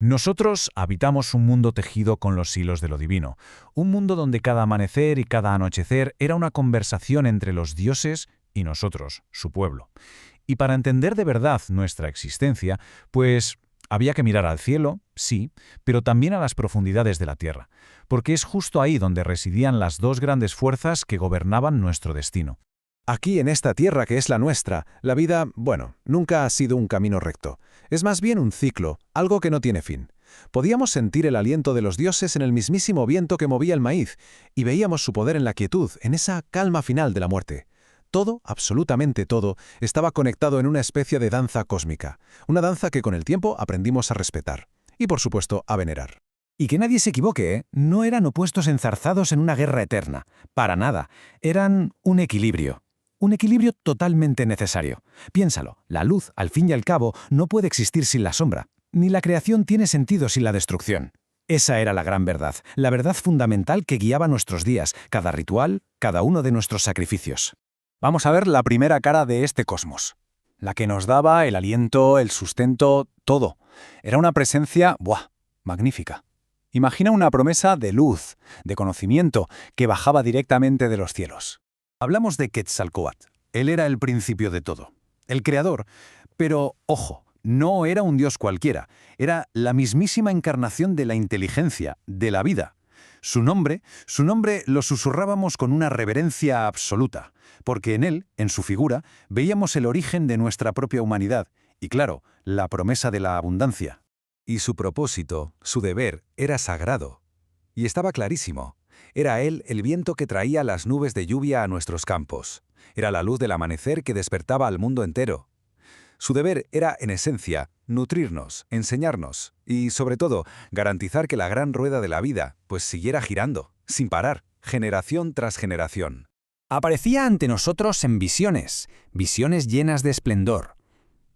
Nosotros habitamos un mundo tejido con los hilos de lo divino, un mundo donde cada amanecer y cada anochecer era una conversación entre los dioses y nosotros, su pueblo. Y para entender de verdad nuestra existencia, pues había que mirar al cielo, sí, pero también a las profundidades de la tierra, porque es justo ahí donde residían las dos grandes fuerzas que gobernaban nuestro destino. Aquí en esta tierra que es la nuestra, la vida, bueno, nunca ha sido un camino recto. Es más bien un ciclo, algo que no tiene fin. Podíamos sentir el aliento de los dioses en el mismísimo viento que movía el maíz, y veíamos su poder en la quietud, en esa calma final de la muerte. Todo, absolutamente todo, estaba conectado en una especie de danza cósmica, una danza que con el tiempo aprendimos a respetar, y por supuesto a venerar. Y que nadie se equivoque, ¿eh? No eran opuestos enzarzados en una guerra eterna. Para nada. Eran un equilibrio. Un equilibrio totalmente necesario. Piénsalo, la luz, al fin y al cabo, no puede existir sin la sombra. Ni la creación tiene sentido sin la destrucción. Esa era la gran verdad, la verdad fundamental que guiaba nuestros días, cada ritual, cada uno de nuestros sacrificios. Vamos a ver la primera cara de este cosmos. La que nos daba el aliento, el sustento, todo. Era una presencia, magnífica. Imagina una promesa de luz, de conocimiento, que bajaba directamente de los cielos. Hablamos de Quetzalcóatl. Él era el principio de todo, el creador. Pero, ojo, no era un dios cualquiera. Era la mismísima encarnación de la inteligencia, de la vida. Su nombre lo susurrábamos con una reverencia absoluta, porque en él, en su figura, veíamos el origen de nuestra propia humanidad y, claro, la promesa de la abundancia. Y su propósito, su deber, era sagrado. Y estaba clarísimo. Era él el viento que traía las nubes de lluvia a nuestros campos. Era la luz del amanecer que despertaba al mundo entero. Su deber era, en esencia, nutrirnos, enseñarnos y, sobre todo, garantizar que la gran rueda de la vida pues siguiera girando, sin parar, generación tras generación. Aparecía ante nosotros en visiones, visiones llenas de esplendor.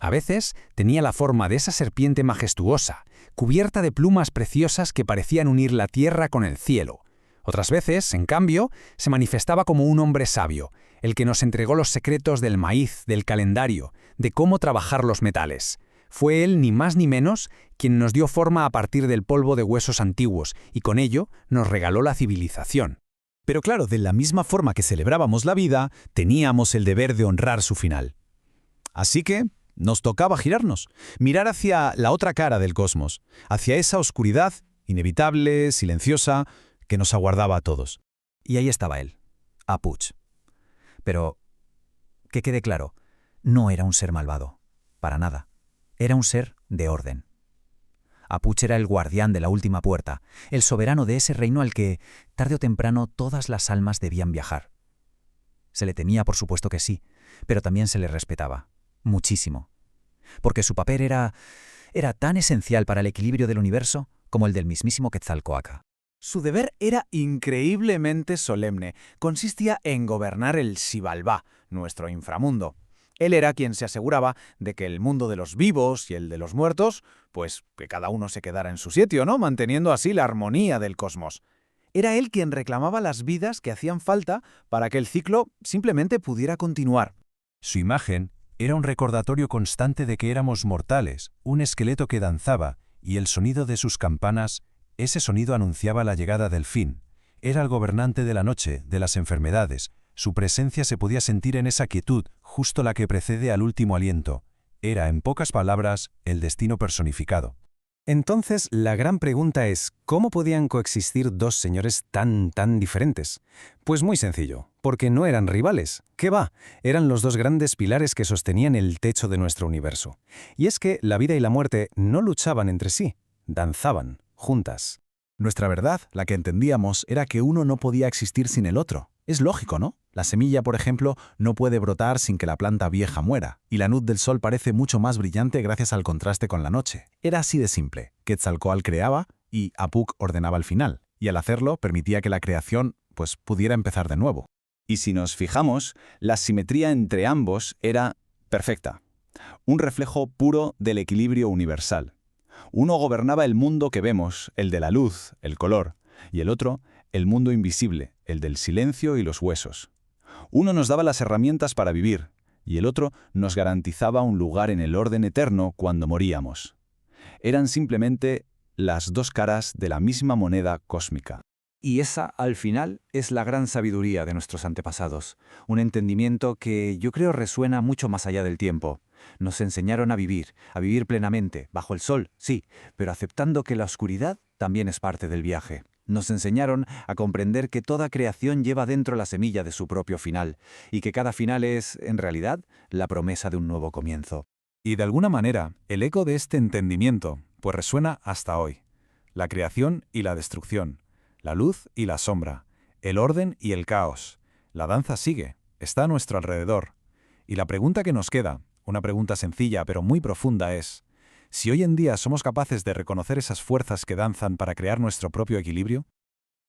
A veces tenía la forma de esa serpiente majestuosa, cubierta de plumas preciosas que parecían unir la tierra con el cielo. Otras veces, en cambio, se manifestaba como un hombre sabio, el que nos entregó los secretos del maíz, del calendario, de cómo trabajar los metales. Fue él, ni más ni menos, quien nos dio forma a partir del polvo de huesos antiguos y con ello nos regaló la civilización. Pero claro, de la misma forma que celebrábamos la vida, teníamos el deber de honrar su final. Así que nos tocaba girarnos, mirar hacia la otra cara del cosmos, hacia esa oscuridad inevitable, silenciosa, que nos aguardaba a todos. Y ahí estaba él, Apuch. Pero, que quede claro, no era un ser malvado, para nada. Era un ser de orden. Apuch era el guardián de la última puerta, el soberano de ese reino al que, tarde o temprano, todas las almas debían viajar. Se le temía, por supuesto que sí, pero también se le respetaba, muchísimo. Porque su papel era tan esencial para el equilibrio del universo como el del mismísimo Quetzalcóatl. Su deber era increíblemente solemne. Consistía en gobernar el Xibalbá, nuestro inframundo. Él era quien se aseguraba de que el mundo de los vivos y el de los muertos, pues que cada uno se quedara en su sitio, ¿no? Manteniendo así la armonía del cosmos. Era él quien reclamaba las vidas que hacían falta para que el ciclo simplemente pudiera continuar. Su imagen era un recordatorio constante de que éramos mortales, un esqueleto que danzaba, y el sonido de sus campanas. Ese sonido anunciaba la llegada del fin. Era el gobernante de la noche, de las enfermedades. Su presencia se podía sentir en esa quietud, justo la que precede al último aliento. Era, en pocas palabras, el destino personificado. Entonces, la gran pregunta es, ¿cómo podían coexistir dos señores tan diferentes? Pues muy sencillo, porque no eran rivales. ¿Qué va? Eran los dos grandes pilares que sostenían el techo de nuestro universo. Y es que la vida y la muerte no luchaban entre sí, danzaban juntas. Nuestra verdad, la que entendíamos, era que uno no podía existir sin el otro. Es lógico, ¿no? La semilla, por ejemplo, no puede brotar sin que la planta vieja muera, y la luz del sol parece mucho más brillante gracias al contraste con la noche. Era así de simple. Quetzalcóatl creaba y Apuc ordenaba el final, y al hacerlo permitía que la creación, pudiera empezar de nuevo. Y si nos fijamos, la simetría entre ambos era perfecta. Un reflejo puro del equilibrio universal. Uno gobernaba el mundo que vemos, el de la luz, el color, y el otro, el mundo invisible, el del silencio y los huesos. Uno nos daba las herramientas para vivir, y el otro nos garantizaba un lugar en el orden eterno cuando moríamos. Eran simplemente las dos caras de la misma moneda cósmica. Y esa, al final, es la gran sabiduría de nuestros antepasados, un entendimiento que yo creo resuena mucho más allá del tiempo. Nos enseñaron a vivir plenamente, bajo el sol, sí, pero aceptando que la oscuridad también es parte del viaje. Nos enseñaron a comprender que toda creación lleva dentro la semilla de su propio final, y que cada final es, en realidad, la promesa de un nuevo comienzo. Y de alguna manera, el eco de este entendimiento, pues resuena hasta hoy. La creación y la destrucción, la luz y la sombra, el orden y el caos. La danza sigue, está a nuestro alrededor. Y la pregunta que nos queda, una pregunta sencilla pero muy profunda es, si hoy en día somos capaces de reconocer esas fuerzas que danzan para crear nuestro propio equilibrio,